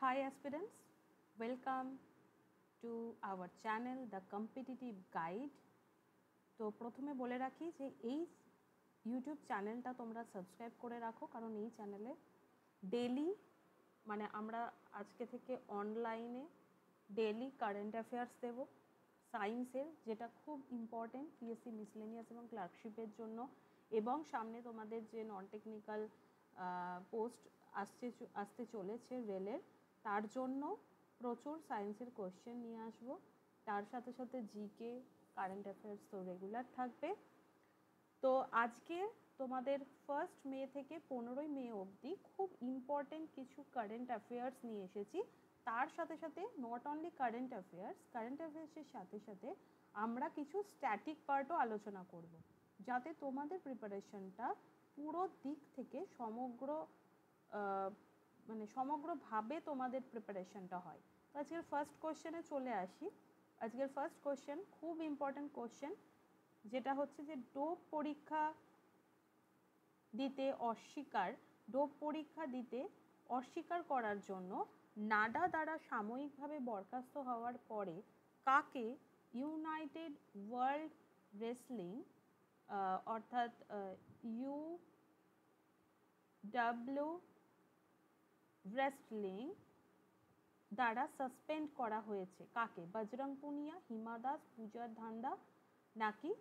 Hi aspirants, welcome to our channel The Competitive Guide. তো প্রথমে বলে রাখি যে এই ইউটিউব চ্যানেলটা তোমরা সাবস্ক্রাইব করে রাখো, কারণ এই চ্যানেলে ডেলি মানে আমরা আজকে থেকে অনলাইনে ডেলি কারেন্ট অ্যাফেয়ার্স দেব সায়েন্সের, যেটা খুব ইম্পর্টেন্ট পিএসসি মিসলেনিয়াস এবং ক্লার্কশিপের জন্য, এবং সামনে তোমাদের যে নন টেকনিক্যাল পোস্ট আসতে চলেছে রেলের, তার জন্য প্রচুর সায়েন্সের কোয়েশ্চেন নিয়ে আসবো। তার সাথে সাথে জিকে, কারেন্ট অ্যাফেয়ার্স তো রেগুলার থাকবে। তো আজকে তোমাদের 1 মে থেকে 15 মে অবধি খুব ইম্পর্টেন্ট কিছু কারেন্ট অ্যাফেয়ার্স নিয়ে এসেছি। তার সাথে সাথে নট অনলি কারেন্ট অ্যাফেয়ার্সের সাথে সাথে আমরা কিছু স্ট্যাটিক পার্টও আলোচনা করব, যাতে তোমাদের প্রিপারেশনটা পুরো দিক থেকে সমগ্রভাবে তোমাদের প্রিপারেশনটা হয়। তো আজকের ফার্স্ট কোশ্চেনে চলে আসি। আজকের ফার্স্ট কোশ্চেন খুব ইম্পর্টেন্ট কোশ্চেন, যেটা হচ্ছে যে ডোপ পরীক্ষা দিতে অস্বীকার করার জন্য নাডা দ্বারা সাময়িকভাবে বরখাস্ত হওয়ার পরে কাকে ইউনাইটেড ওয়ার্ল্ড রেসলিং অর্থাৎ ইউডব্লিউ রেসলিং দ্বারা সাসপেন্ড করা হয়েছে? কাকে? বজরং পুনিয়া, হিমা দাস, পূজার ধান্দা, নাকি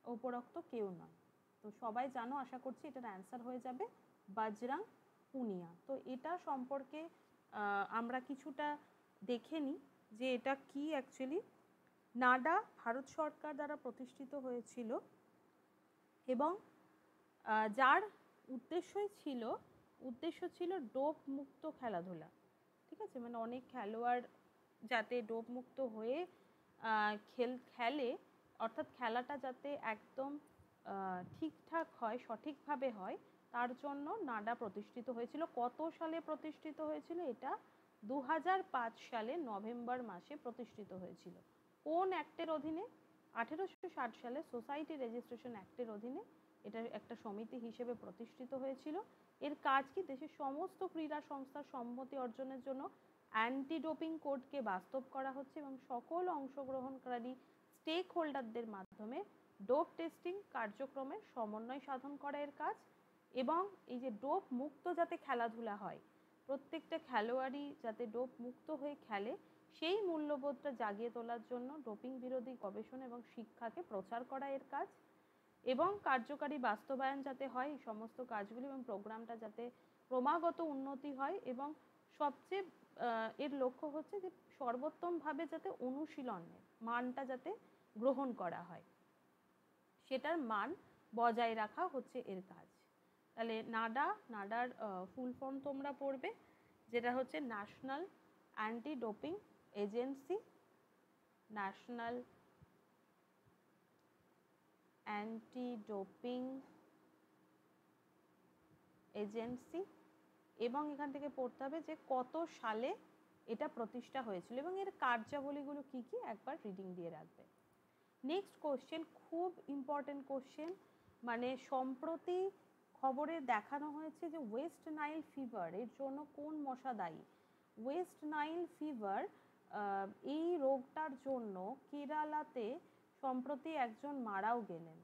উপরোক্ত কেউ নয়? তো সবাই জানো, আশা করছি এটার অ্যান্সার হয়ে যাবে বজরং পুনিয়া। তো এটা সম্পর্কে আমরা কিছুটা দেখে নিই যে এটা কি অ্যাকচুয়ালি। নাডা ভারত সরকার দ্বারা প্রতিষ্ঠিত হয়েছিল এবং যার উদ্দেশ্য ছিল ডোপ মুক্ত খেলাধুলা। ঠিক আছে, মানে অনেক খেলোয়াড় যাতে ডোপ মুক্ত হয়ে খেলে, অর্থাৎ খেলাটা যাতে একদম ঠিকঠাক হয়, সঠিকভাবে হয়, তার জন্য নাডা প্রতিষ্ঠিত হয়েছিল। কত সালে প্রতিষ্ঠিত হয়েছিল? এটা 2005 সালে নভেম্বর মাসে প্রতিষ্ঠিত হয়েছিল। কোন অ্যাক্টের অধীনে? 1860 সালে সোসাইটি রেজিস্ট্রেশন অ্যাক্টের অধীনে এটা একটা সমিতি হিসেবে প্রতিষ্ঠিত হয়েছিল। এর কাজ কি? দেশের সমস্ত ক্রীড়া সংস্থার সম্মতি অর্জনের জন্য অ্যান্টি ডোপিং কোডকে বাস্তব করা হচ্ছে এবং সকল অংশগ্রহণকারী স্টেক হোল্ডারদের মাধ্যমে ডোপ টেস্টিং কার্যক্রমের সমন্বয় সাধন করা এর কাজ। এবং এই যে ডোপ মুক্ত যাতে খেলাধুলা হয়, প্রত্যেকটা খেলোয়াড়ই যাতে ডোপ মুক্ত হয়ে খেলে, সেই মূল্যবোধটা জাগিয়ে তোলার জন্য ডোপিং বিরোধী গবেষণা এবং শিক্ষাকে প্রচার করা এর কাজ। এবং কার্যকারী বাস্তবায়ন যাতে হয় এই সমস্ত কাজগুলি, এবং প্রোগ্রামটা যাতে ক্রমাগত উন্নতি হয়, এবং সবচেয়ে এর লক্ষ্য হচ্ছে যে সর্বোত্তমভাবে যাতে অনুশীলনের মানটা যাতে গ্রহণ করা হয়, সেটার মান বজায় রাখা হচ্ছে এর কাজ। তাহলে নাডার ফুল ফর্ম তোমরা পড়বে, যেটা হচ্ছে national anti doping agency, national anti doping agency. এবং এখান থেকে পড়তে হবে যে কত সালে এটা প্রতিষ্ঠা হয়েছিল এবং এর কার্যাবলীগুলো কি কি, একবার রিডিং দিয়ে রাখবে। নেক্সট কোশ্চেন, খুব ইম্পর্টেন্ট কোশ্চেন, মানে সম্প্রতি খবরে দেখানো হয়েছে যে ওয়েস্ট নাইল ফিভার এর জন্য কোন মশা দায়ী? ওয়েস্ট নাইল ফিভার, এই রোগটার জন্য কেরালাতে সম্প্রতি একজন মারাও গেলেন।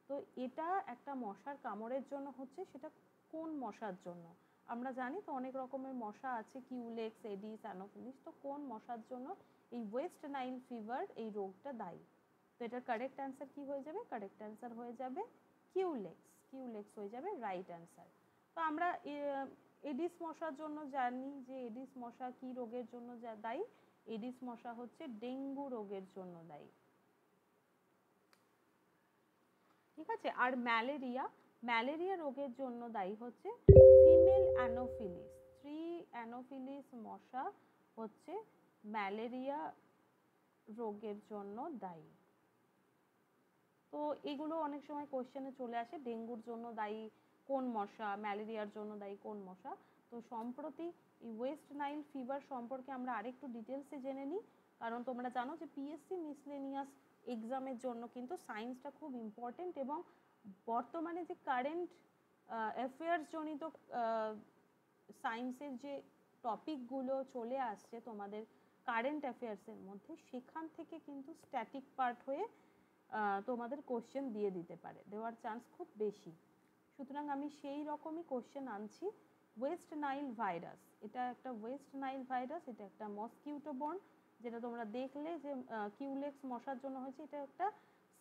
তো এটা একটা মশার কামড়ের জন্য হচ্ছে। সেটা কোন মশার জন্য? আমরা জানি তো অনেক রকমের মশা আছে, কিউলেক্স, এডিস, অ্যানোফিলিস। তো কোন মশার জন্য এই ওয়েস্ট নাইল ফিভার এই রোগটা দায়ী? তো এটার কারেক্ট অ্যান্সার কি হয়ে যাবে? কারেক্ট অ্যান্সার হয়ে যাবে কিউলেক্স হয়ে যাবে রাইট অ্যান্সার। তো আমরা এডিস মশার জন্য জানি যে এডিস মশা কি রোগের জন্য দায়ী? এডিস মশা হচ্ছে ডেঙ্গু রোগের জন্য দায়ী। ঠিক আছে। আর ম্যালেরিয়া রোগের জন্য দায়ী হচ্ছে ফিমেল অ্যানোফিলিস। অ্যানোফিলিস মশা হচ্ছে ম্যালেরিয়া রোগের জন্য দায়ী। তো এগুলো অনেক সময় কোশ্চেনে চলে আসে, ডেঙ্গুর জন্য দায়ী কোন মশা, ম্যালেরিয়ার জন্য দায়ী কোন মশা। তো সম্প্রতি এই ওয়েস্ট নাইল ফিভার সম্পর্কে আমরা আরেকটু ডিটেলসে জেনে নিই, কারণ তোমরা জানো যে পিএসসি মিসলেনিয়াস এক্সামের জন্য কিন্তু সায়েন্সটা খুব ইম্পর্টেন্ট, এবং বর্তমানে যে কারেন্ট অ্যাফেয়ার্স জনিত সায়েন্সের যে টপিকগুলো চলে আসছে তোমাদের কারেন্ট অ্যাফেয়ার্সের মধ্যে, সেখান থেকে কিন্তু স্ট্যাটিক পার্ট হয়ে তোমাদের কোশ্চেন দিয়ে দিতে পারে, দেওয়ার চান্স খুব বেশি। সুতরাং আমি সেই রকমই কোশ্চেন আনছি। ওয়েস্ট নাইল ভাইরাস, এটা একটা ওয়েস্ট নাইল ভাইরাস, এটা একটা মসকিউটো বর্ন, যেটা তোমরা দেখলে যে কিউলেক্স মশার জন্য হয়েছে। এটা একটা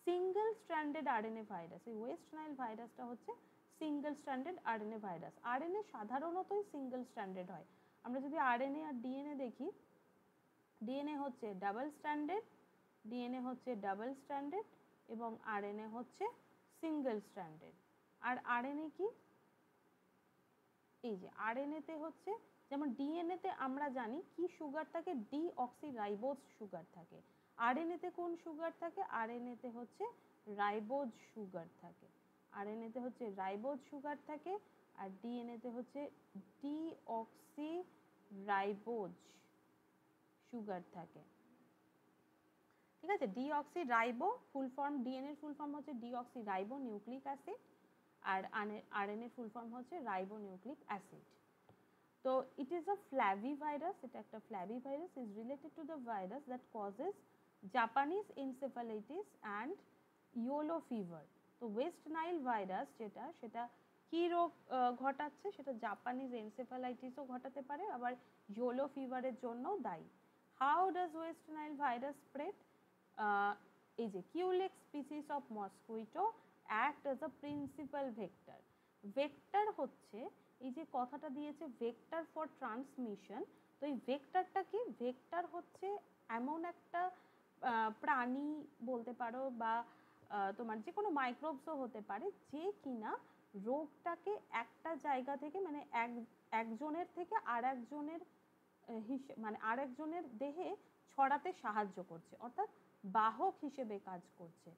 সিঙ্গেল স্ট্র্যান্ডেড আরএনএ ভাইরাস। এই ওয়েস্ট নাইল ভাইরাসটা হচ্ছে single stranded RNA virus. RNA সাধারণতই সিঙ্গেল স্ট্র্যান্ডেড হয়। আমরা যদি আরএনএ আর ডিএনএ দেখি, ডিএনএ হচ্ছে ডাবল স্ট্র্যান্ডেড, ডিএনএ হচ্ছে ডাবল স্ট্র্যান্ডেড এবং আরএনএ হচ্ছে সিঙ্গেল স্ট্র্যান্ডেড। আর আরএনএ কি, এই যে আরএনএতে হচ্ছে, যেমন ডিএনএতে আমরা জানি কি সুগার থাকে, ডিঅক্সিরাইবোজ সুগার থাকে। আরএনএতে কোন সুগার থাকে, আরএনএতে হচ্ছে রাইবোজ সুগার থাকে। আরএনএতে হচ্ছে রাইবোজ সুগার থাকে, আর ডিএনএতে হচ্ছে ডিঅক্সিরাইবোজ সুগার থাকে। ঠিক আছে, deoxyribo full form, DNA full form হচ্ছে ডিঅক্সিরাইবো নিউক্লিক অ্যাসিড, আর আরএনএ ফুল ফর্ম হচ্ছে রাইবো নিউক্লিক অ্যাসিড। তো ইট ইজ আ ফ্ল্যাভিভাইরাস, এটা একটা flavivirus, is related to the virus that causes Japanese encephalitis and yellow fever. তো West Nile virus যেটা, সেটা কী রোগ ঘটাচ্ছে, সেটা জাপানিজ এনসেফালাইটিসও ঘটাতে পারে, আবার ইয়োলো ফিভারের জন্যও দায়ী। How does West Nile virus spread? এই যে Culex species of mosquito act as a principal vector. Vector হচ্ছে, এই যে কথাটা দিয়েছে ভেক্টর ফর ট্রান্সমিশন, তো এই ভেক্টরটা কি? ভেক্টর হচ্ছে এমন একটা প্রাণী বলতে পারো, বা তোমার যে কোনো মাইক্রোবসও হতে পারে, যে কিনা রোগটাকে একটা জায়গা থেকে, মানে একজনের থেকে আরেকজনের মানে আরেকজনের দেহে ছড়াতে সাহায্য করছে, অর্থাৎ বাহক হিসেবে কাজ করছে।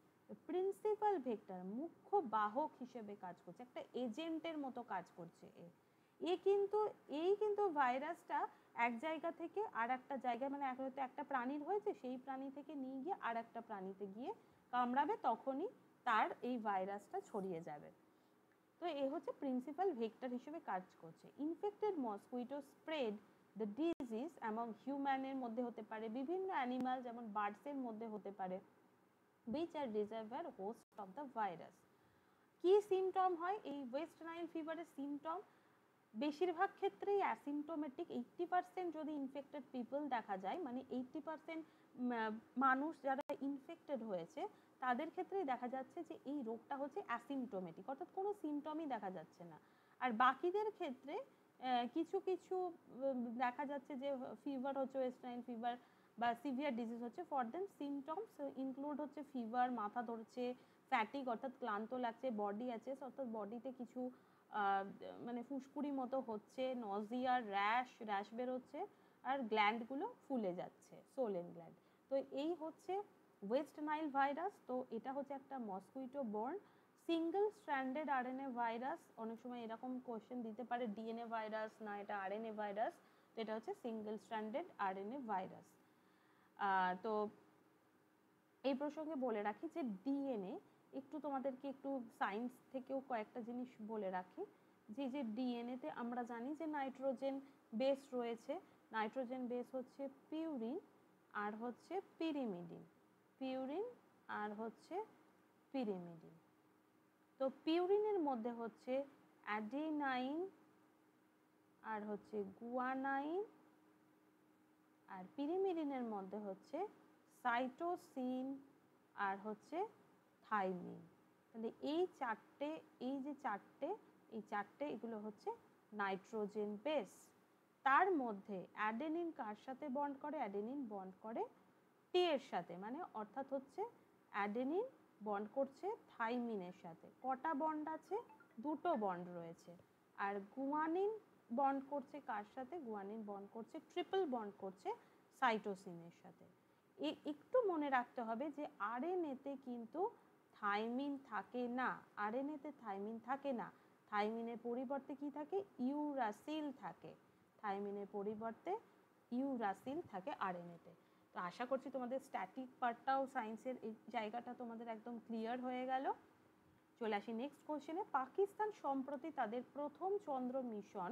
প্রিন্সিপাল ভেক্টর, মুখ্য বাহক হিসেবে কাজ করছে, একটা এজেন্টের মতো কাজ করছে এই কিন্তু ভাইরাসটা এক জায়গা থেকে আর একটা জায়গায়, মানে হয়তো একটা প্রাণীর হয়েছে, সেই প্রাণী থেকে নিয়ে গিয়ে আর একটা প্রাণীতে গিয়ে কামড়াবে, তখনই তার এই ভাইরাসটা ছড়িয়ে যাবে। তো এই হচ্ছে প্রিন্সিপাল ভেক্টর হিসেবে কাজ করছে। Infected mosquito spread the disease among হিউম্যানের মধ্যে হতে পারে, বিভিন্ন অ্যানিমাল যেমন বার্ডসের মধ্যে হতে পারে, which are reservoir host of the virus. কি সিমটম হয় এই ওয়েস্ট নাইল ফিভারের? সিমটম বেশিরভাগ ক্ষেত্রেই অ্যাসিমটোমেটিক। 80% যদি ইনফেক্টেড পিপল দেখা যায়, মানে 80% মানুষ যারা ইনফেক্টেড হয়েছে তাদের ক্ষেত্রেই দেখা যাচ্ছে যে এই রোগটা হচ্ছে অ্যাসিমটোমেটিক, অর্থাৎ কোনো সিমটমই দেখা যাচ্ছে না। আর বাকিদের ক্ষেত্রে কিছু কিছু দেখা যাচ্ছে যে ফিভার হচ্ছে, ওয়েস্ট নাইল ফিভার বা সিভিয়ার ডিজিজ হচ্ছে, ফর দেম সিমটমস ইনক্লুড হচ্ছে ফিভার, মাথা ধরছে, ফ্যাটিক অর্থাৎ ক্লান্ত লাগছে, বডি আছে অর্থাৎ বডিতে কিছু মানে ফুসকুড়ি মতো হচ্ছে, নজিয়া, র্যাশ বেরোচ্ছে, আর গ্ল্যান্ডগুলো ফুলে যাচ্ছে, সোলেন গ্ল্যান্ড। তো এই হচ্ছে ওয়েস্ট নাইল ভাইরাস। তো এটা হচ্ছে একটা mosquito borne single stranded RNA virus. অনেক সময় এরকম কোয়েশ্চেন দিতে পারে, ডিএনএ ভাইরাস না এটা আরএনএ ভাইরাস, তো এটা হচ্ছে সিঙ্গেল স্ট্র্যান্ডেড আরএনএ ভাইরাস। তো এই প্রসঙ্গে বলে রাখি যে ডিএনএ, একটু তোমাদেরকে একটু সায়েন্স থেকেও কয়েকটা জিনিস বলে রাখি, যে ডিএনএতে আমরা জানি যে নাইট্রোজেন বেস রয়েছে। নাইট্রোজেন বেস হচ্ছে পিউরিন আর হচ্ছে পিরিমিডিন, পিউরিন আর হচ্ছে পিরিমিডিন। তো পিউরিনের মধ্যে হচ্ছে অ্যাডেনাইন আর হচ্ছে গুয়ানাইন, আর পিরিমিডিনের মধ্যে হচ্ছে সাইটোসিন আর হচ্ছে থাইমিন। তাহলে এই চারটে এগুলো হচ্ছে নাইট্রোজেন বেস। তার মধ্যে অ্যাডেনিন কার সাথে বন্ড করে? অ্যাডেনিন বন্ড করে টি এর সাথে, মানে অর্থাৎ হচ্ছে অ্যাডেনিন বন্ড করছে থাইমিনের সাথে। কটা বন্ড আছে? দুটো বন্ড রয়েছে। আর গুয়ানিন বন্ড করছে কার সাথে? গুয়ানিন বন্ড করছে, ট্রিপল বন্ড করছে সাইটোসিনের সাথে। একটু মনে রাখতে হবে যে আরএনএতে কিন্তু থাইমিন থাকে না, আরএনএতে থাইমিন থাকে না। থাইমিনের পরিবর্তে কি থাকে? ইউরাসিল থাকে। থাইমিনের পরিবর্তে ইউরাসিল থাকে আরএনএতে। তো আশা করছি তোমাদের স্ট্যাটিক পার্টটাও, সায়েন্সের এই জায়গাটা তোমাদের একদম ক্লিয়ার হয়ে গেল। চলে আসি নেক্সট কোশ্চেনে। পাকিস্তান সম্প্রতি তাদের প্রথম চন্দ্র মিশন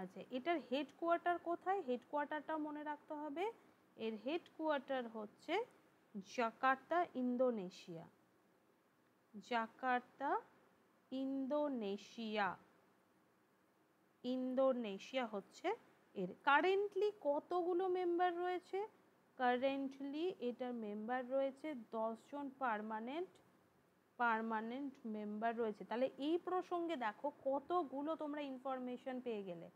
আচ্ছা, এটার হেডকোয়ার্টার কোথায়? হেডকোয়ার্টারটাও মনে রাখতে হবে। এর হেডকোয়ার্টার হচ্ছে Jakarta, Indonesia. Jakarta, Indonesia. Indonesia হচ্ছে এর। কারেন্টলি কতগুলো মেম্বার রয়েছে? কারেন্টলি এটার মেম্বার রয়েছে 10 জন পার্মানেন্ট মেম্বার রয়েছে। তাহলে এই প্রসঙ্গে দেখো কতগুলো তোমরা ইনফরমেশন পেয়ে গেলে,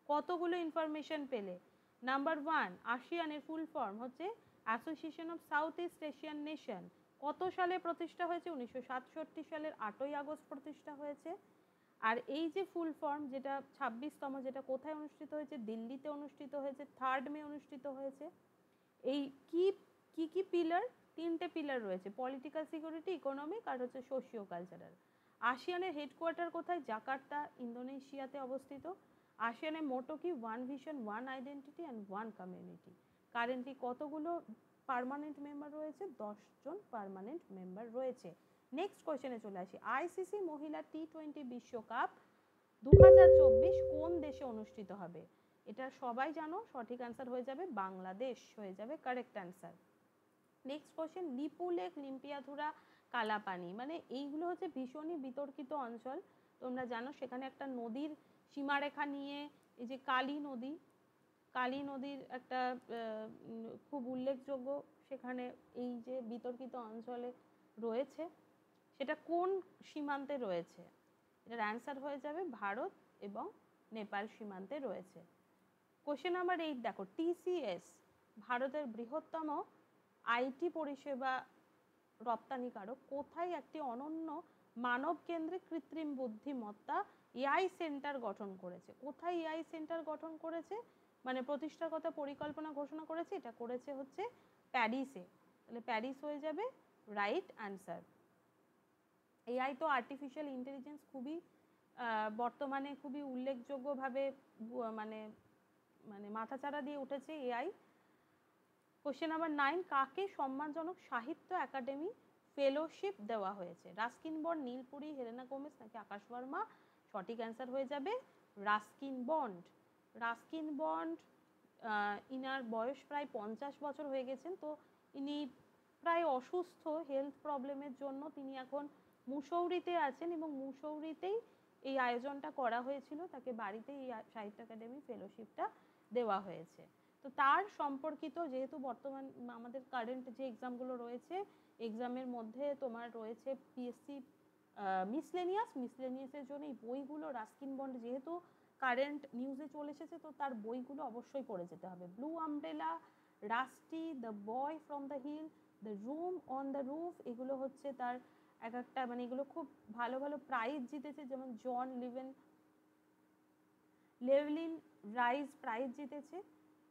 কতগুলো ইনফরমেশন পেলে। নাম্বার 1, আসিয়ানের ফুল ফর্ম হচ্ছে association of south east Asian nation. কত সালে প্রতিষ্ঠা হয়েছে? 1967 সালের 8ই আগস্ট প্রতিষ্ঠা হয়েছে। আর এই যে ফুল ফর্ম, যেটা 26তম, যেটা কোথায় অনুষ্ঠিত হয়েছে? দিল্লিতে অনুষ্ঠিত হয়েছে, 3 মে অনুষ্ঠিত হয়েছে। এই কি পিলার? 3টে পিলার রয়েছে, পলিটিক্যাল, সিকিউরিটি, ইকোনমিক আর হচ্ছে সোশিও কালচারাল। আসিয়ানের হেডকোয়ার্টার কোথায়? জাকার্তা, ইন্দোনেশিয়াতে অবস্থিত। আসিয়ানের মোটো কি? 1 vision, 1 identity and 1 community. Currently কতগুলো পার্মানেন্ট মেম্বার রয়েছে? 10 জন পার্মানেন্ট মেম্বার রয়েছে। নেক্সট কোয়েশ্চেনে চলে আসি। আইসিসি মহিলা টি20 বিশ্বকাপ 2024 কোন দেশে অনুষ্ঠিত হবে? এটা সবাই জানো, সঠিক অ্যান্সার হয়ে যাবে বাংলাদেশ, হয়ে যাবে correct answer. Next question, Lipu lake, Limpiyadhura, Kalapani, মানে এইগুলো হচ্ছে ভীষণই বিতর্কিত অঞ্চল। তোমরা জানো সেখানে একটা নদীর সীমারেখা নিয়ে, এই যে কালী নদীর একটা খুব উল্লেখযোগ্য সেখানে এই যে বিতর্কিত অঞ্চলে রয়েছে, সেটা কোন সীমান্তে রয়েছে? এটার অ্যান্সার হয়ে যাবে ভারত এবং নেপাল সীমান্তে রয়েছে। কোশ্চেন নাম্বার 8 দেখো, টিসিএস ভারতের বৃহত্তম আইটি পরিষেবা রপ্তানিকারক কোথায় একটি অনন্য মানব কেন্দ্রিক কৃত্রিম বুদ্ধিমত্তা এআই সেন্টার গঠন করেছে? কোথায় এআই সেন্টার গঠন করেছে, মানে প্রতিষ্ঠার কথা পরিকল্পনা ঘোষণা করেছে? এটা করেছে হচ্ছে প্যারিসে। তাহলে প্যারিস হয়ে যাবে রাইট অ্যান্সার। এআই তো আর্টিফিশিয়াল ইন্টেলিজেন্স খুবই বর্তমানে খুবই উল্লেখযোগ্যভাবে মানে মানে মাথাচাড়া দিয়ে উঠেছে এআই। কোশ্চেন নাম্বার 9, কাকে সম্মানজনক সাহিত্য একাডেমি ফেলোশিপ দেওয়া হয়েছে? রাস্কিন বন্ড, নীলপুরি, হেলেনা গোমেজ নাকি আকাশ বর্মা? সঠিক অ্যান্সার হয়ে যাবে Ruskin bond. Ruskin bond, inner বয়স প্রায় 50 বছর হয়ে গেছেন, তো ইনি প্রায় অসুস্থ, হেলথ প্রবলেমের জন্য তিনি এখন মুসৌরিতে আছেন, এবং মুসৌরিতেই এই আয়োজনটা করা হয়েছিল, তাকে বাড়িতেই এই সাহিত্য একাডেমি ফেলোশিপটা দেওয়া হয়েছে। তো তার সম্পর্কিত, যেহেতু বর্তমান আমাদের কারেন্ট যে এক্সামগুলো রয়েছে, এক্সামের মধ্যে তোমার রয়েছে পিএসসি মিসলেনিয়াসের জন্য এই বইগুলো, রাস্কিন বন্ড যেহেতু কারেন্ট নিউজে চলে এসেছে, তো তার বইগুলো অবশ্যই পড়ে যেতে হবে। Blue umbrella, Rusty, the boy from the hill, the room on the roof, এগুলো হচ্ছে তার এক একটা, মানে এগুলো খুব ভালো ভালো প্রাইজ জিতেছে, যেমন জন লেভলিন রাইজ প্রাইজ জিতেছে।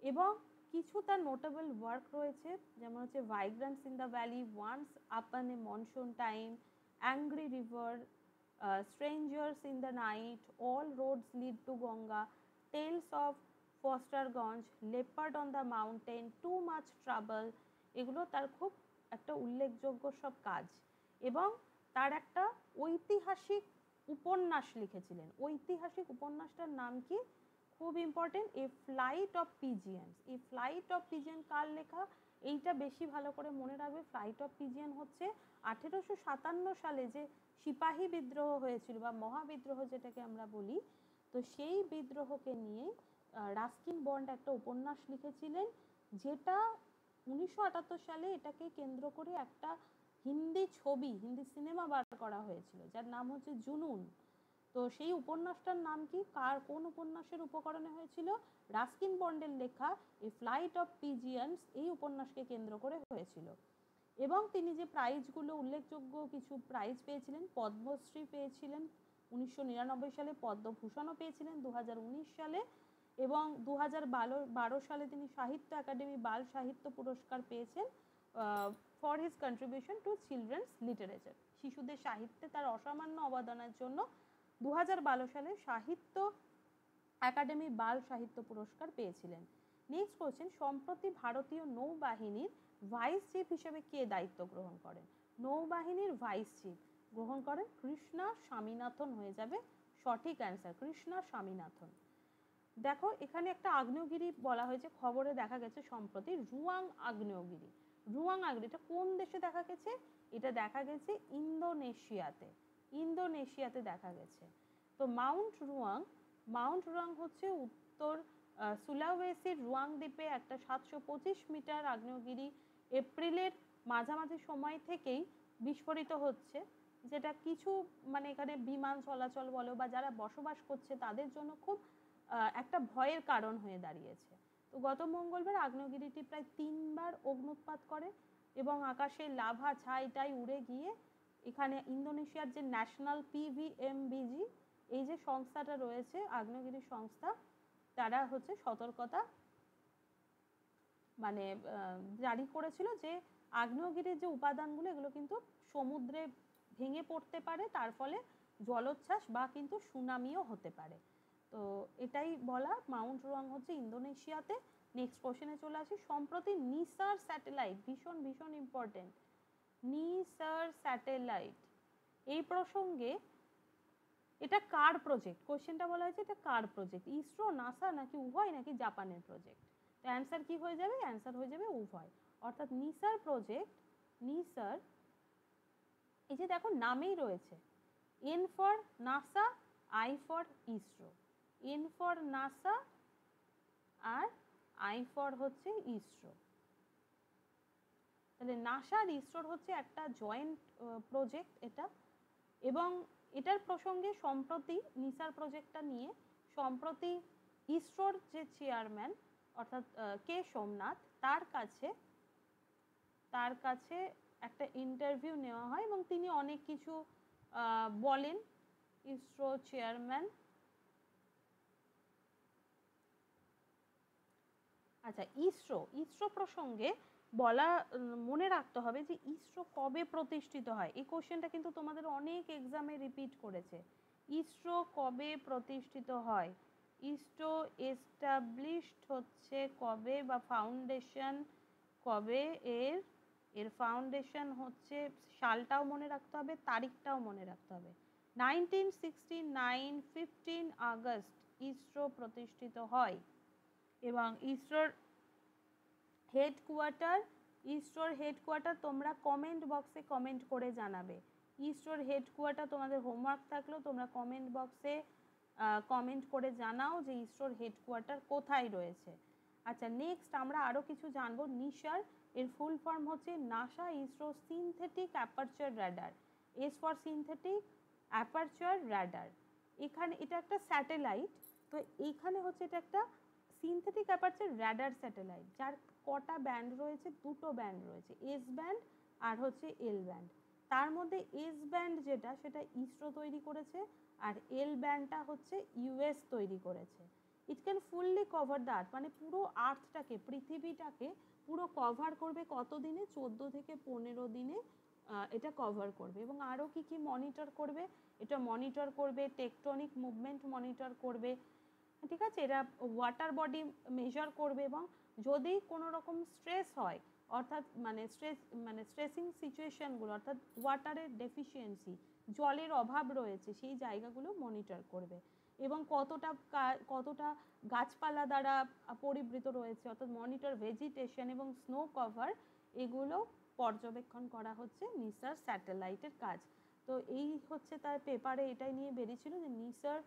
এবং কিছু তার নোটেবল ওয়ার্ক রয়েছে, যেমন হচ্ছে vibrance in the valley, once upon a monsoon time, angry river, strangers in the night, all roads lead to Ganga, tales of Fosterganj, leopard on the mountain, too much trouble, এগুলো তার খুব একটা উল্লেখযোগ্য সব কাজ। এবং তার একটা ঐতিহাসিক উপন্যাস লিখেছিলেন। ঐতিহাসিক উপন্যাসটার নাম কি? খুব ইম্পর্টেন্ট, এ ফ্লাইট অফ পিজিয়ন্স। এই ফ্লাইট অফ পিজিয়ন কার লেখা? এইটা বেশি ভালো করে মনে রাখবে। ফ্লাইট অফ পিজিয়ন হচ্ছে 1857 সালে যে সিপাহী বিদ্রোহ হয়েছিল, বা মহাবিদ্রোহ যেটাকে আমরা বলি, তো সেই বিদ্রোহকে নিয়ে রাস্কিন বন্ড একটা উপন্যাস লিখেছিলেন, যেটা 1978 সালে এটাকে কেন্দ্র করে একটা হিন্দি সিনেমা বার করা হয়েছিল, যার নাম হচ্ছে জুনুন। তো সেই উপন্যাসটার নাম কি? কোন উপন্যাসের উপকরণে হয়েছিল? রাস্কিন বন্ডের লেখা এ ফ্লাইট অফ পিজিয়ন্স, এই উপন্যাসকে কেন্দ্র করে হয়েছিল। এবং তিনি যে প্রাইজগুলো, উল্লেখযোগ্য কিছু প্রাইজ পেয়েছিলেন, পদ্মশ্রী পেয়েছিলেন 1999 সালে, পদ্মভূষণও পেয়েছিলেন 2019 সালে, এবং 2012 সালে তিনি সাহিত্য একাডেমি বাল সাহিত্য পুরস্কার পেয়েছেন for his contribution to children's literature. শিশুদের সাহিত্যে তার অসামান্য অবদানের জন্য 2012 সালে সাহিত্য একাডেমি বাল সাহিত্য পুরস্কার পেয়েছিলেন। নেক্সট কোশ্চেন, সম্প্রতি ভারতীয় নৌবাহিনীর ভাইস চিফ হিসেবে কে দায়িত্ব গ্রহণ করেন? নৌবাহিনীর ভাইস চিফ গ্রহণ করেন কৃষ্ণা স্বামীনাথন, হয়ে যাবে সঠিক অ্যান্সার কৃষ্ণা স্বামীনাথন। দেখো এখানে একটা আগ্নেয়গিরি বলা হয়েছে, খবরে দেখা গেছে সম্প্রতি রুয়াং আগ্নেয়গিরি। রুয়াং আগ্নেয়গিরি এটা কোন দেশে দেখা গেছে? এটা দেখা গেছে ইন্দোনেশিয়াতে, ইন্দোনেশিয়াতে দেখা গেছে। তো মাউন্ট রুয়াং হচ্ছে উত্তর সুলাওয়েসির রুয়াং দ্বীপে একটা 725 মিটার আগ্নেয়গিরি এপ্রিলের মাঝামাঝি সময় থেকেই বিস্ফোরিত হচ্ছে, যেটা কিছু মানে এখানে বিমান চলাচল বলো বা যারা বসবাস করছে তাদের জন্য খুব একটা ভয়ের কারণ হয়ে দাঁড়িয়েছে। তো গত মঙ্গলবার আগ্নেয়গিরিটি প্রায় 3বার অগ্নুৎপাত করে এবং আকাশে লাভা ছাইটাই উড়ে গিয়ে এখানে ইন্দোনেশিয়ার যে ন্যাশনাল পিভিএমবিজি এই যে সংস্থাটা রয়েছে আগ্নেয়গিরি সংস্থা, তারা হচ্ছে সতর্কতা মানে জারি করেছিল যে আগ্নেয়গিরির যে উপাদানগুলো এগুলো কিন্তু সমুদ্রে ভেঙে পড়তে পারে, তার ফলে জলোচ্ছ্বাস বা কিন্তু সুনামিও হতে পারে। তো এটাই বলা। মাউন্ট রুয়াং হচ্ছে ইন্দোনেশিয়াতে। নেক্সট কোশ্চেনে চলে আসি। সম্প্রতি নিসার স্যাটেলাইট, ভীষণ ভীষণ ইম্পর্টেন্ট, নিসার স্যাটেলাইট এই প্রসঙ্গে এটা কার প্রজেক্ট? কোশ্চেনটা বলা হয়েছে এটা কার প্রজেক্ট, ইসরো, নাসা নাকি উভয় নাকি জাপানের প্রজেক্ট? তো অ্যান্সার কি হয়ে যাবে? অ্যান্সার হয়ে যাবে উভয়। অর্থাৎ নিসার প্রজেক্ট, নিসার এই যে দেখো নামেই রয়েছে N for NASA, I for ISRO, N for NASA আর আই ফর হচ্ছে ইসরো। তাহলে নাসা আর ইসরোর হচ্ছে একটা জয়েন্ট প্রজেক্ট এটা। এবং এটার প্রসঙ্গে সম্প্রতি নিসার প্রজেক্টটা নিয়ে সম্প্রতি ইসরোর যে চেয়ারম্যান অর্থাৎ কে সোমনাথ, তার কাছে একটা ইন্টারভিউ নেওয়া হয় এবং তিনি অনেক কিছু বলেন। ইসরো চেয়ারম্যান, আচ্ছা ইসরো প্রসঙ্গে বলা মনে রাখতে হবে যে ইসরো কবে প্রতিষ্ঠিত হয়। এই কোশ্চেনটা কিন্তু তোমাদের অনেক এক্সামে রিপিট করেছে। ইসরো কবে প্রতিষ্ঠিত হয়? ইসরো এস্টাবলিশড হচ্ছে কবে বা ফাউন্ডেশন কবে এর ফাউন্ডেশন হচ্ছে, সালটাও মনে রাখতে হবে, তারিখটাও মনে রাখতে হবে। 1969 15 আগস্ট ইসরো প্রতিষ্ঠিত হয়। এবং ইসরোর হেডকোয়ার্টার তোমরা কমেন্ট বক্সে কমেন্ট করে জানাবে। ইসরোর হেডকোয়ার্টার তোমাদের হোমওয়ার্ক থাকলেও তোমরা কমেন্ট বক্সে কমেন্ট করে জানাও যে ইসরোর হেডকোয়ার্টার কোথায় রয়েছে। আচ্ছা নেক্সট আমরা আরও কিছু জানবো। নিসার এর ফুল ফর্ম হচ্ছে NASA ISRO synthetic aperture radar, S for synthetic aperture radar. এখানে এটা একটা স্যাটেলাইট। তো এইখানে হচ্ছে এটা একটা সিনথেটিক অ্যাপারচার র্যাডার স্যাটেলাইট, যার কটা ব্যান্ড রয়েছে? দুটো ব্যান্ড রয়েছে, এস ব্যান্ড আর হচ্ছে এল ব্যান্ড। তার মধ্যে এস ব্যান্ড যেটা সেটা ইসরো তৈরি করেছে আর এল ব্যান্ডটা হচ্ছে ইউএস তৈরি করেছে। It can fully cover the earth, মানে পুরো আর্থটাকে, পৃথিবীটাকে পুরো কভার করবে কত দিনে? 14 থেকে 15 দিনে এটা কভার করবে। এবং আরও কি কি মনিটর করবে? এটা মনিটর করবে টেকটনিক মুভমেন্ট মনিটর করবে, ঠিক আছে, এরা ওয়াটার বডি মেজার করবে এবং যদি কোনো রকম স্ট্রেস হয় অর্থাৎ স্ট্রেসিং সিচুয়েশনগুলো অর্থাৎ ওয়াটারের ডেফিসিয়েন্সি, জলের অভাব রয়েছে সেই জায়গাগুলো মনিটর করবে। এবং কতটা গাছপালা দ্বারা পরিবৃত রয়েছে অর্থাৎ মনিটর ভেজিটেশন এবং স্নো কভার, এগুলো পর্যবেক্ষণ করা হচ্ছে নিসার স্যাটেলাইটের কাজ। তো এই হচ্ছে তার পেপারে এটাই নিয়ে বেরিয়েছিল যে NISAR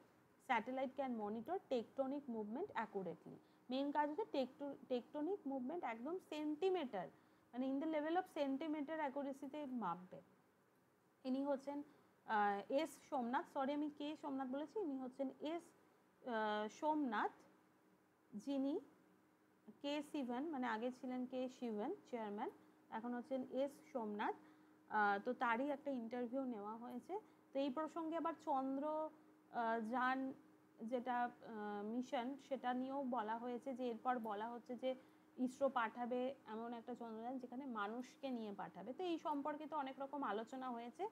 satellite can monitor tectonic movement accurately. Main কাজ হচ্ছে টেকটনিক মুভমেন্ট একদম সেন্টিমিটার, মানে in the level of centimetre অ্যাকুরেসিতে মাপবে। ইনি হচ্ছেন এস সোমনাথ, সরি আমি কে সোমনাথ বলেছি, ইনি হচ্ছেন এস সোমনাথ, যিনি কে শিবন মানে আগে ছিলেন কে শিবন চেয়ারম্যান, এখন হচ্ছেন এস সোমনাথ। তো তারই একটা ইন্টারভিউ নেওয়া হয়েছে। তো এই প্রসঙ্গে আবার চন্দ্রযান যেটা মিশন সেটা নিয়েও বলা হয়েছে যে এরপর বলা হচ্ছে যে ইসরো পাঠাবে এমন একটা চন্দ্রযান যেখানে মানুষকে নিয়ে পাঠাবে। তো এই সম্পর্কে তো অনেক রকম আলোচনা হয়েছে।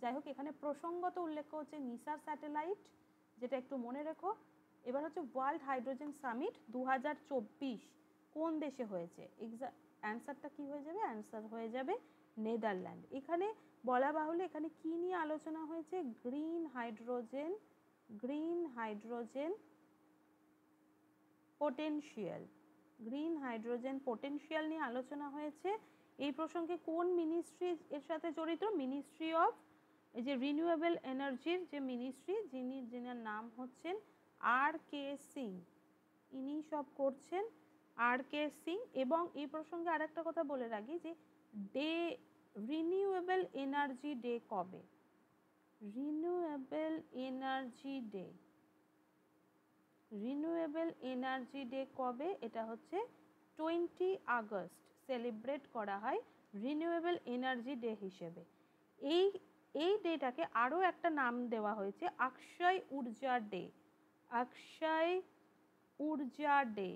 যাই হোক এখানে প্রসঙ্গত উল্লেখ হচ্ছে নিসার স্যাটেলাইট, যেটা একটু মনে রেখো। এবার হচ্ছে ওয়ার্ল্ড হাইড্রোজেন সামিট 2024 কোন দেশে হয়েছে? অ্যান্সারটা কি হয়ে যাবে? অ্যান্সার হয়ে যাবে নেদারল্যান্ড। এখানে বলা বাহুল্য এখানে কি নিয়ে আলোচনা হয়েছে? Green hydrogen potential, green hydrogen potential নিয়ে আলোচনা হয়েছে। এই প্রসঙ্গে কোন মিনিস্ট্রি এর সাথে জড়িত? মিনিস্ট্রি অফ, এই যে রিনিউয়েবল এনার্জির যে মিনিস্ট্রি, যিনার নাম হচ্ছেন আর.কে. সিং, ইনি সব করছেন, আর.কে. সিং। এবং এই প্রসঙ্গে আরেকটা কথা বলে রাখি যে ডে, রিনিউয়েবল এনার্জি ডে কবে? Renewable energy day, renewable energy day কবে? এটা হচ্ছে 20 আগস্ট সেলিব্রেট করা হয় রিনিউয়েবল এনার্জি ডে হিসেবে। এই ডেটাকে আরও একটা নাম দেওয়া হয়েছে অক্ষয় ঊর্জা ডে। অক্ষয় ঊর্জা ডে,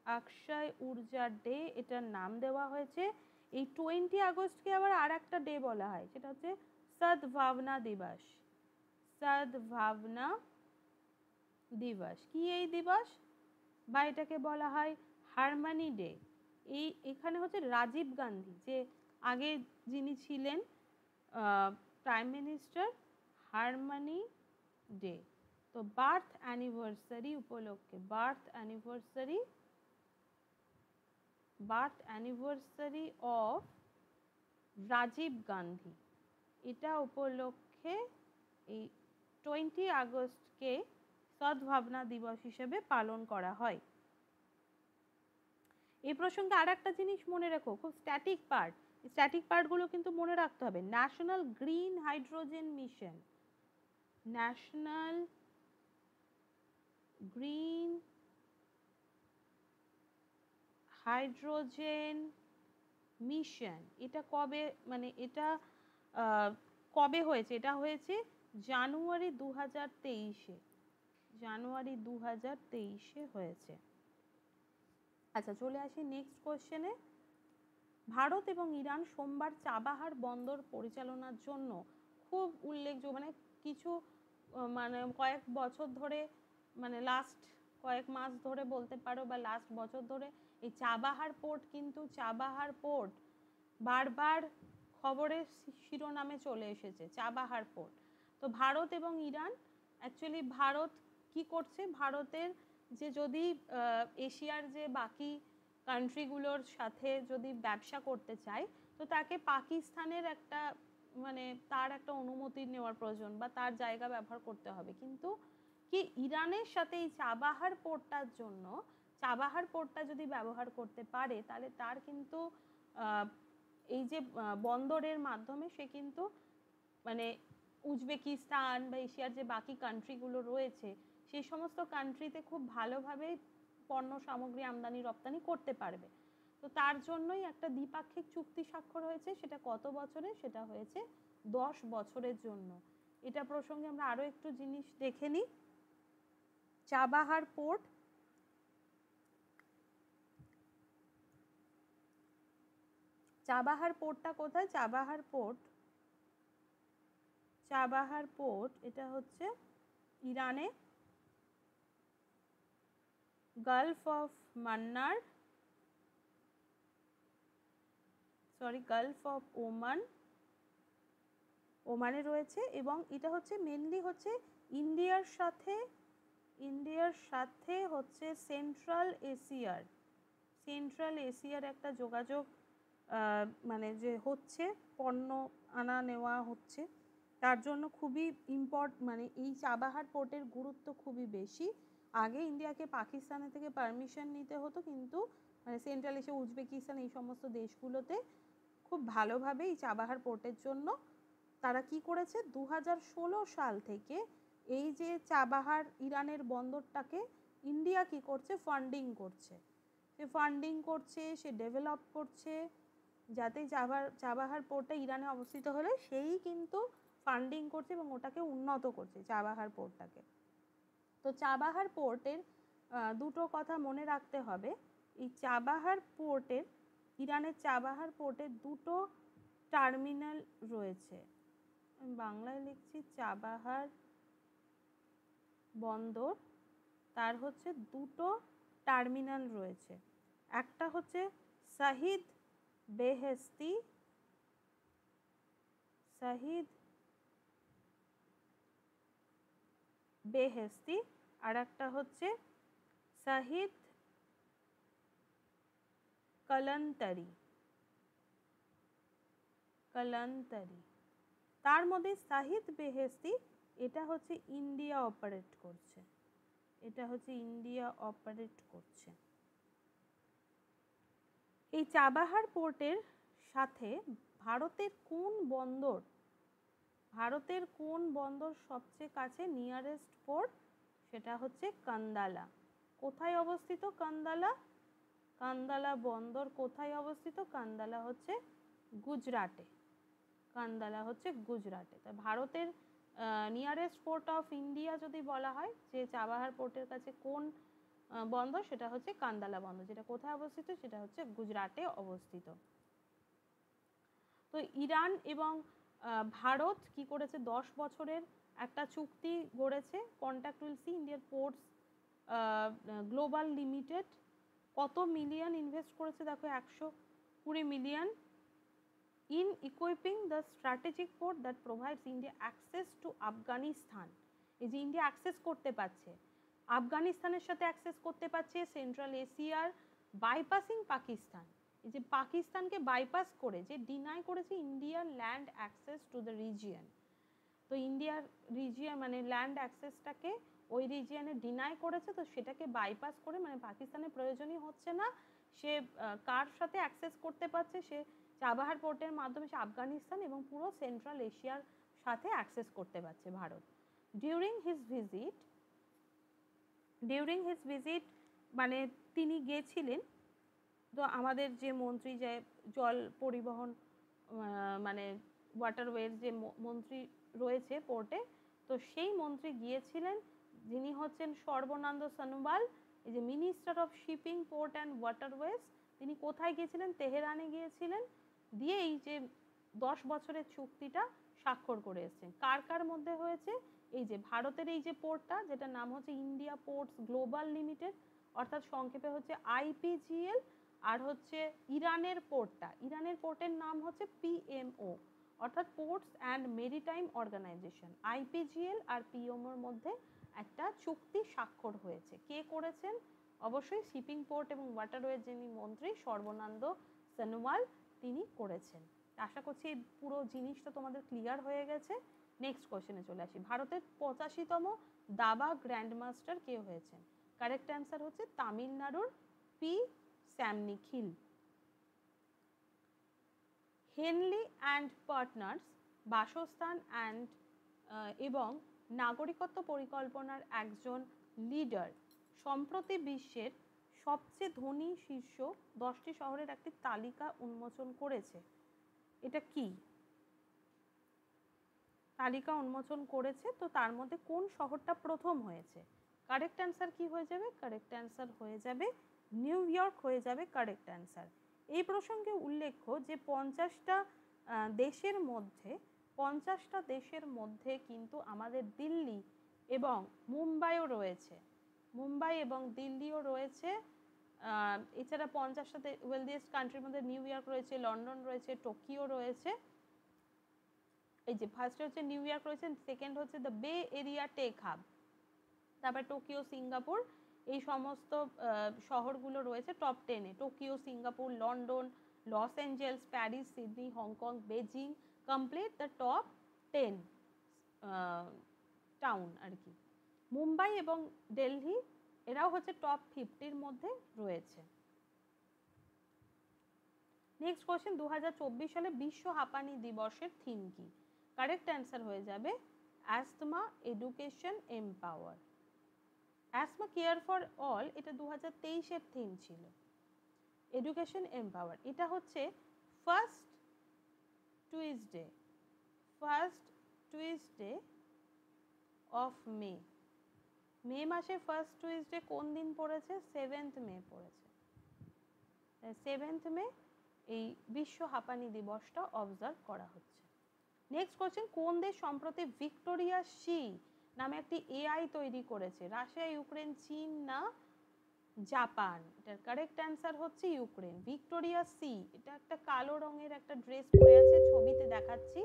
অক্ষয় ঊর্জা ডে এটার নাম দেওয়া হয়েছে। এই 20 আগস্টকে আবার আর একটা ডে বলা হয়, সেটা হচ্ছে সদ্ভাবনা দিবস। সদ্ভাবনা দিবস কি এই দিবস? বা এটাকে বলা হয় হারমানি ডে। এখানে হচ্ছে রাজীব গান্ধী, যে আগে যিনি ছিলেন প্রাইম মিনিস্টার, হারমানি ডে। তো বার্থ অ্যানিভার্সারি উপলক্ষে, birth anniversary of Rajiv Gandhi, এটা উপলক্ষে এই 20 আগস্টকে সদ্ভাবনা দিবস হিসেবে পালন করা হয়। এই প্রসঙ্গে আর একটা জিনিস মনে রেখো, খুব স্ট্যাটিক পার্ট, স্ট্যাটিক পার্টগুলো কিন্তু মনে রাখতে হবে। National green hydrogen mission, national green hydrogen mission, এটা কবে, মানে এটা কবে হয়েছে? এটা হয়েছে জানুয়ারি 2023-এ, জানুয়ারি 2023-এ হয়েছে। আচ্ছা, চলে আসি নেক্সট কোশ্চেনে। ভারত এবং ইরান সোমবার চাবাহার বন্দর পরিচালনার জন্য খুব উল্লেখযোগ্য, মানে কিছু মানে কয়েক বছর ধরে, মানে লাস্ট কয়েক মাস ধরে বলতে পারো, বা লাস্ট বছর ধরে এই চাবাহার পোর্ট, কিন্তু চাবাহার পোর্ট বারবার খবরের শিরোনামে চলে এসেছে, চাবাহার পোর্ট। তো ভারত এবং ইরান, অ্যাকচুয়ালি ভারত কি করছে, ভারতের যে যদি এশিয়ার যে বাকি কান্ট্রিগুলোর সাথে যদি ব্যবসা করতে চায়, তো তাকে পাকিস্তানের একটা, মানে তার একটা অনুমতি নেওয়ার প্রয়োজন, বা তার জায়গা ব্যবহার করতে হবে। কিন্তু কি ইরানের সাথে এই চাবাহার পোর্টটার জন্য, চাবাহার পোর্টটা যদি ব্যবহার করতে পারে, তাহলে তার কিন্তু এই যে বন্দরের মাধ্যমে সে কিন্তু মানে উজবেকিস্তান বা এশিয়ার যে বাকি কান্ট্রিগুলো রয়েছে, সেই সমস্ত কান্ট্রিতে খুব ভালোভাবে পণ্য সামগ্রী আমদানি রপ্তানি করতে পারবে। তো তার জন্যই একটা দ্বিপাক্ষিক চুক্তি স্বাক্ষর হয়েছে। সেটা কত বছরে? সেটা হয়েছে 10 বছরের জন্য। এটা প্রসঙ্গে আমরা আরও একটু জিনিস দেখে নিই। চাবাহার পোর্ট, চাবাহার পোর্টটা কোথায়? চাবাহার পোর্ট, চাবাহার পোর্ট এটা হচ্ছে ইরানে, Gulf of Mannar, sorry Gulf of Oman, ওমানে রয়েছে। এবং এটা হচ্ছে মেনলি হচ্ছে ইন্ডিয়ার সাথে হচ্ছে সেন্ট্রাল এশিয়ার একটা যোগাযোগ, মানে যে হচ্ছে পণ্য আনা নেওয়া হচ্ছে, তার জন্য খুবই মানে এই চাবাহার পোর্টের গুরুত্ব খুবই বেশি। আগে ইন্ডিয়াকে পাকিস্তানের থেকে পারমিশন নিতে হতো, কিন্তু মানে সেন্ট্রাল এশিয়া, উজবেকিস্তান, এই সমস্ত দেশগুলোতে খুব ভালোভাবে এই চাবাহার পোর্টের জন্য তারা কি করেছে, 2016 সাল থেকে এই যে চাবাহার ইরানের বন্দরটাকে ইন্ডিয়া কি করছে, ফান্ডিং করছে। সে ফান্ডিং করছে, সে ডেভেলপ করছে, যাতে চাবাহার পোর্টটা ইরানে অবস্থিত হলে সেই কিন্তু ফান্ডিং করছে এবং ওটাকে উন্নত করছে, চাবাহার পোর্টটাকে। তো চাবাহার পোর্টের দুটো কথা মনে রাখতে হবে। এই চাবাহার পোর্টের, ইরানের চাবাহার পোর্টের দুটো টার্মিনাল রয়েছে। আমি বাংলায় লিখছি, চাবাহার বন্দর, তার হচ্ছে দুটো টার্মিনাল রয়েছে। একটা হচ্ছে শহীদ বেহেস্তি, আর একটা হচ্ছে শহীদ কালান্তারি, কালান্তারি। তার মধ্যে শাহিদ বেহেশতি, এটা হচ্ছে ইন্ডিয়া অপারেট করছে, এটা হচ্ছে ইন্ডিয়া অপারেট করছে। এই চাবাহার পোর্টের সাথে ভারতের কোন বন্দর, ভারতের কোন বন্দর সবচেয়ে কাছে নিয়ারেস্ট পোর্ট, সেটা হচ্ছে কান্দালা। কোথায় অবস্থিত কান্দালা? কান্দালা বন্দর কোথায় অবস্থিত? কান্দালা হচ্ছে গুজরাটে, কান্দালা হচ্ছে গুজরাটে। তা ভারতের নিয়ারেস্ট পোর্ট অফ ইন্ডিয়া যদি বলা হয়, যে চাবাহার পোর্টের কাছে কোন বন্দর, সেটা হচ্ছে কান্দালা বন্দর, যেটা কোথায় অবস্থিত? সেটা হচ্ছে গুজরাটে অবস্থিত। তো ইরান এবং ভারত কি করেছে? 10 বছরের একটা চুক্তি গড়েছে, কন্ট্রাক্ট উইল সি ইন্ডিয়ার পোর্টস গ্লোবাল লিমিটেড। কত মিলিয়ন ইনভেস্ট করেছে? দেখো 120 million in equipping the strategic port that provides India access to Afghanistan। এই যে ইন্ডিয়া অ্যাক্সেস করতে পারছে, আফগানিস্তানের সাথে অ্যাক্সেস করতে পারছে, সেন্ট্রাল এশিয়ার, বাইপাসিং পাকিস্তান। এই যে পাকিস্তানকে বাইপাস করে যে ডিনাই করেছে ইন্ডিয়ার land access to the region. তো ইন্ডিয়ার রিজিয়ন মানে ল্যান্ড অ্যাক্সেসটাকে ওই রিজিয়নে ডিনাই করেছে, তো সেটাকে বাইপাস করে, মানে পাকিস্তানের প্রয়োজনই হচ্ছে না, সে কার সাথে অ্যাক্সেস করতে পারছে? সে চাবাহার পোর্টের মাধ্যমে সে আফগানিস্তান এবং পুরো সেন্ট্রাল এশিয়ার সাথে অ্যাক্সেস করতে পারছে ভারত। ডিউরিং হিজ ভিজিট মানে তিনি গিয়েছিলেন, তো আমাদের যে মন্ত্রী, যে জল পরিবহন মানে ওয়াটারওয়ের যে মন্ত্রী রয়েছে পোর্টে, তো সেই মন্ত্রী গিয়েছিলেন, যিনি হচ্ছেন সর্বানন্দ সোনোয়াল, এই যে minister of shipping, port and waterways. তিনি কোথায় গিয়েছিলেন? তেহরানে গিয়েছিলেন, দিয়ে এই যে 10 বছরের চুক্তিটা স্বাক্ষর করে এসেছেন। কার কার মধ্যে হয়েছে? এই যে ভারতের এই যে পোর্টটা, যেটা নাম হচ্ছে ইন্ডিয়া পোর্টস গ্লোবাল লিমিটেড, অর্থাৎ সংক্ষেপে হচ্ছে IPGL, আর হচ্ছে ইরানের পোর্টটা, ইরানের পোর্টের নাম হচ্ছে PMO, অর্থাৎ ports and maritime organisation. IPGL আর PMOর মধ্যে একটা চুক্তি স্বাক্ষর হয়েছে। কে করেছেন? অবশ্যই শিপিং, পোর্ট এবং ওয়াটারওয়েজ যিনি মন্ত্রী সর্বানন্দ সোনোয়াল, তিনি করেছেন। আশা করছি এই পুরো জিনিসটা তোমাদের ক্লিয়ার হয়ে গেছে। নেক্সট কোশ্চেনে চলে আসি। ভারতের 85তম দাবা গ্র্যান্ডমাস্টার কে হয়েছেন? কারেক্ট অ্যান্সার হচ্ছে তামিলনাড়ুর পি স্যামনিখিল। হেনলি অ্যান্ড পার্টনার্স বাসস্থান অ্যান্ড এবং নাগরিকত্ব পরিকল্পনার একজন লিডার সম্প্রতি বিশ্বের সবচেয়ে ধনী শীর্ষ 10টি শহরের একটি তালিকা উন্মোচন করেছে। এটা কি তালিকা উন্মোচন করেছে? তো তার মধ্যে কোন শহরটা প্রথম হয়েছে? কারেক্ট অ্যান্সার কি হয়ে যাবে? কারেক্ট অ্যান্সার হয়ে যাবে নিউ ইয়র্ক হয়ে যাবে কারেক্ট অ্যান্সার। এই প্রসঙ্গে উল্লেখ্য যে 50টা দেশের মধ্যে কিন্তু আমাদের দিল্লি এবং মুম্বাইও রয়েছে, মুম্বাই এবং দিল্লিও রয়েছে। এছাড়া 50টা ওয়েলদিয়েস্ট কান্ট্রির মধ্যে নিউ ইয়র্ক রয়েছে, লন্ডন রয়েছে, টোকিও রয়েছে। এই যে ফার্স্ট হচ্ছে নিউ ইয়র্ক রয়েছে, সেকেন্ড হচ্ছে the Bay Area tech hub, তারপর টোকিও, সিঙ্গাপুর, এই সমস্ত শহরগুলো রয়েছে টপ 10-এ। Tokyo, Singapore, London, Los Angeles, Paris, Sydney, Hong Kong, Beijing complete the top 10 town আর কি। মুম্বাই এবং দিল্লি এরাও হচ্ছে টপ 50-র মধ্যে রয়েছে। নেক্সট কোশ্চেন, 2024 সালে বিশ্ব হাঁপানি দিবসের থিম কি? কারেক্ট অ্যান্সার হয়ে যাবে অ্যাস্তমা education empower. Asthma care for all, এটা 2023-এর থিম ছিল। এডুকেশন এম্পাওয়ার, এটা হচ্ছে ফার্স্ট টুইসডে অফ মে। মে মাসের ফার্স্ট টুইসডে কোন দিন পড়েছে? 7th মে পড়েছে। 7th মে এই বিশ্ব হাঁপানি দিবসটা অবজার্ভ করা হচ্ছে। নেক্সট কোশ্চেন, কোন দেশ সম্প্রতি ভিক্টোরিয়া সি নামে একটি AI তৈরি করেছে? রাশিয়া, ইউক্রেন, চীন না জাপান? এটার কারেক্ট অ্যান্সার হচ্ছে ইউক্রেন। ভিক্টোরিয়া সি, এটা একটা কালো রঙের একটা ড্রেস পরে আছে, ছবিতে দেখাচ্ছি।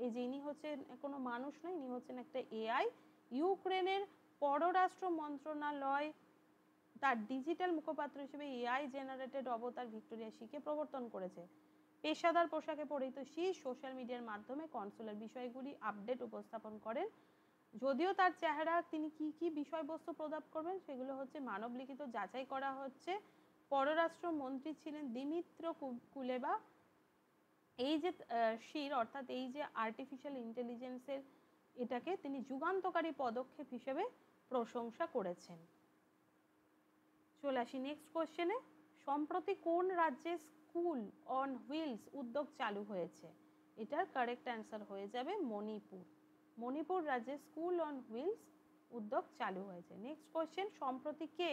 এই যে ইনি হচ্ছেন কোনো মানুষ নয়, ইনি হচ্ছেন একটা AI। ইউক্রেনের পররাষ্ট্র মন্ত্রণালয় তার ডিজিটাল মুখপাত্র হিসেবে এআই জেনারেটেড অবতার ভিক্টোরিয়া শিকে প্রবর্তন করেছে। পেশাদার পোশাকে পরিহিত শি সোশ্যাল মিডিয়ার মাধ্যমে কনসুলার বিষয়গুলি আপডেট উপস্থাপন করেন। যদিও তার চেহারা তিনি কি কি বিষয়বস্তু প্রদান করবেন সেগুলো হচ্ছে মানবলিখিত যাচাই করা হচ্ছে। পররাষ্ট্রমন্ত্রী ছিলেন দিমিত্র কুলেবা। এই যে শির অর্থাৎ এই যে আর্টিফিশিয়াল ইন্টেলিজেন্সের এটাকে তিনি যুগান্তকারী পদক্ষেপ হিসেবে প্রশংসা করেছেন। চলে আসি নেক্সট কোশ্চেনে। সম্প্রতি কোন রাজ্যে স্কুল অন হুইলস উদ্যোগ চালু হয়েছে? এটার কারেক্ট অ্যান্সার হয়ে যাবে মণিপুর। মণিপুর রাজ্যে স্কুল অন হুইলস উদ্যোগ চালু হয়েছে। Next question. সম্প্রতি কে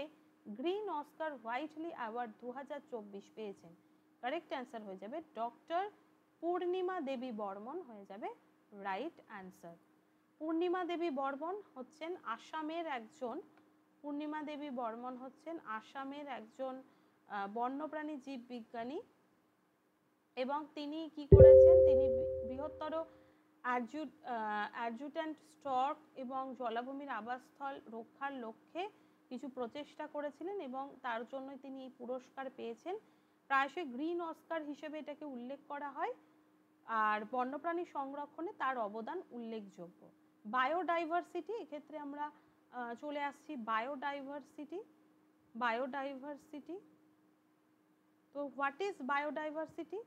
গ্রিন অস্কার হোয়াইটলি অ্যাওয়ার্ড 2024 পেয়েছেন? কারেক্ট অ্যান্সার হয়ে যাবে ডক্টর পূর্ণিমা দেবী বর্মন হয়ে যাবে রাইট অ্যান্সার। পূর্ণিমা দেবী বর্মন হচ্ছেন আসামের একজন বন্যপ্রাণী জীববিজ্ঞানী এবং তিনি কি করেছেন, তিনি বৃহত্তর অ্যাডজুট্যান্ট স্টক এবং জলাভূমির আবাসস্থল রক্ষার লক্ষ্যে কিছু প্রচেষ্টা করেছিলেন এবং তার জন্য তিনি এই পুরস্কার পেয়েছেন। প্রায়শই গ্রিন অস্কার হিসেবে এটাকে উল্লেখ করা হয় আর বন্যপ্রাণী সংরক্ষণে তার অবদান উল্লেখযোগ্য। বায়োডাইভার্সিটি, এক্ষেত্রে আমরা চলে আসছি বায়োডাইভার্সিটি। তো হোয়াট ইজ বায়োডাইভার্সিটি?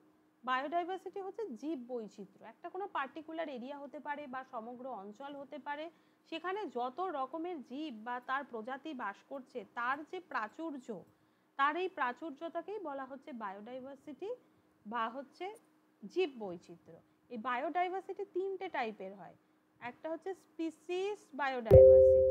বায়োডাইভার্সিটি হচ্ছে জীব বৈচিত্র্য। একটা কোনো পার্টিকুলার এরিয়া হতে পারে বা সমগ্র অঞ্চল হতে পারে, সেখানে যত রকমের জীব বা তার প্রজাতি বাস করছে তার যে প্রাচুর্য, তার এই প্রাচুর্যটাকেই বলা হচ্ছে বায়োডাইভার্সিটি বা হচ্ছে জীব বৈচিত্র্য। এই বায়োডাইভার্সিটি তিনটে টাইপের হয়। একটা হচ্ছে স্পিসিস বায়োডাইভার্সিটি,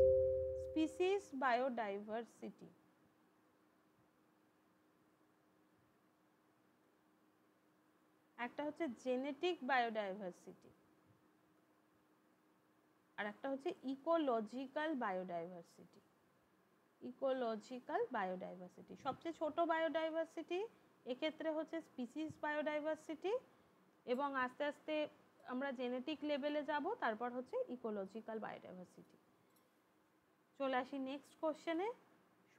একটা হচ্ছে জেনেটিক বায়োডাইভার্সিটি, আর একটা হচ্ছে ইকোলজিক্যাল বায়োডাইভার্সিটি। সবচেয়ে ছোট বায়োডাইভার্সিটি এক্ষেত্রে হচ্ছে স্পিসিস বায়োডাইভার্সিটি এবং আস্তে আস্তে আমরা জেনেটিক লেভেলে যাব, তারপর হচ্ছে ইকোলজিক্যাল বায়োডাইভার্সিটি। চলে আসি নেক্সট কোশ্চেনে।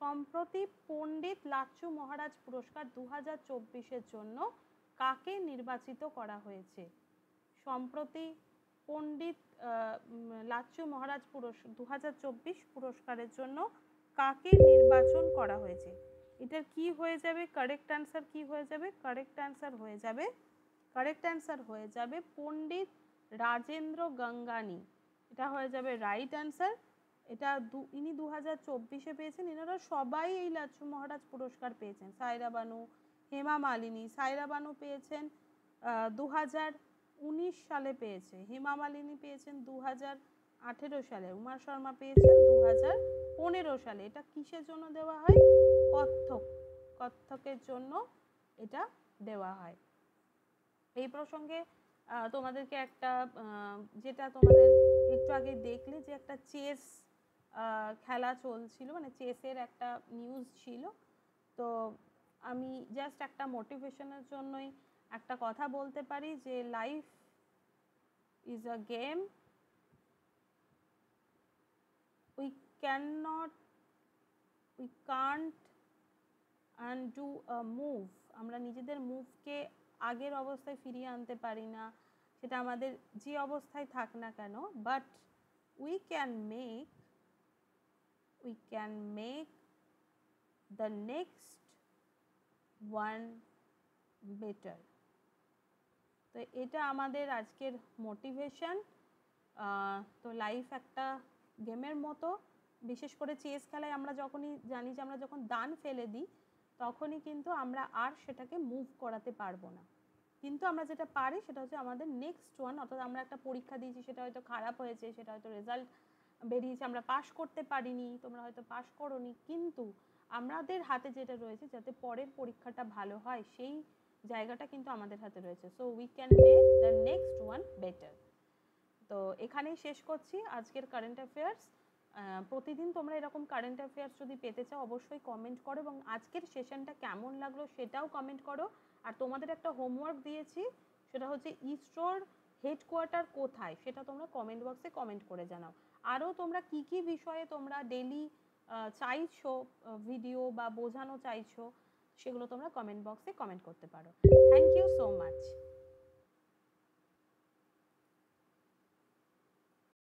সম্প্রতি পণ্ডিত লাচ্ছু মহারাজ পুরস্কার 2024-এর জন্য কাকে নির্বাচিত করা হয়েছে? সম্প্রতি পণ্ডিত লাচ্ছু মহারাজ 2024 পুরস্কারের জন্য কাকে নির্বাচন করা হয়েছে? এটার কি হয়ে যাবে কারেক্ট অ্যান্সার? কি হয়ে যাবে কারেক্ট অ্যান্সার? হয়ে যাবে পণ্ডিত রাজেন্দ্র গঙ্গানি। এটা হয়ে যাবে রাইট অ্যান্সার। এটা ইনি 2024-এ পেয়েছেন। এনারা সবাই এই লাচ্ছু মহারাজ পুরস্কার পেয়েছেন। সায়রা বানু, হেমা মালিনী। সায়রা বানু পেয়েছেন 2019 সালে পেয়েছে, হেমা মালিনী পেয়েছেন 2018 সালে, উমা শর্মা পেয়েছেন 2015 সালে। এটা কিসের জন্য দেওয়া হয়? কত্থকের জন্য এটা দেওয়া হয়। এই প্রসঙ্গে তোমাদেরকে একটা যেটা তোমাদের একটু আগে দেখলে যে একটা চেস খেলা চলছিল, মানে চেসের একটা নিউজ ছিল, তো আমি জাস্ট একটা মোটিভেশনের জন্যই একটা কথা বলতে পারি যে life is a game, we can't undo a move. আমরা নিজেদের মুভকে আগের অবস্থায় ফিরিয়ে আনতে পারি না, সেটা আমাদের যে অবস্থায় থাক না কেন, but we can make the next one better. তো এটা আমাদের আজকের মোটিভেশন। তো লাইফ একটা গেমের মতো, বিশেষ করে চেস খেলায় আমরা যখনই জানি যে আমরা যখন দান ফেলে দিই তখনই কিন্তু আমরা আর সেটাকে মুভ করাতে পারবো না, কিন্তু আমরা যেটা পারি সেটা হচ্ছে আমাদের নেক্সট ওয়ান, অর্থাৎ আমরা একটা পরীক্ষা দিয়েছি, সেটা হয়তো খারাপ হয়েছে, সেটা হয়তো রেজাল্ট বেরিয়েছে, আমরা পাস করতে পারিনি, তোমরা হয়তো পাস করোনি, কিন্তু আমাদের হাতে যেটা রয়েছে যাতে পরের পরীক্ষাটা ভালো হয় সেই জায়গাটা কিন্তু আমাদের হাতে রয়েছে। So we can make the next one better. তো এখানেই শেষ করছি আজকের কারেন্ট অ্যাফেয়ার্স। প্রতিদিন তোমরা এরকম কারেন্ট অ্যাফেয়ার্স যদি পেতে চাও অবশ্যই কমেন্ট করো এবং আজকের সেশনটা কেমন লাগলো সেটাও কমেন্ট করো। আর তোমাদের একটা হোমওয়ার্ক দিয়েছি, সেটা হচ্ছে ইসরোর হেডকোয়ার্টার কোথায় সেটা তোমরা কমেন্ট বক্সে কমেন্ট করে জানাও। আরও তোমরা কি কি বিষয়ে তোমরা ডেলি চাইছো ভিডিও বা বোঝানো চাইছো, সেগুলো তোমরা কমেন্ট বক্সে কমেন্ট করতে পারো। Thank you so much.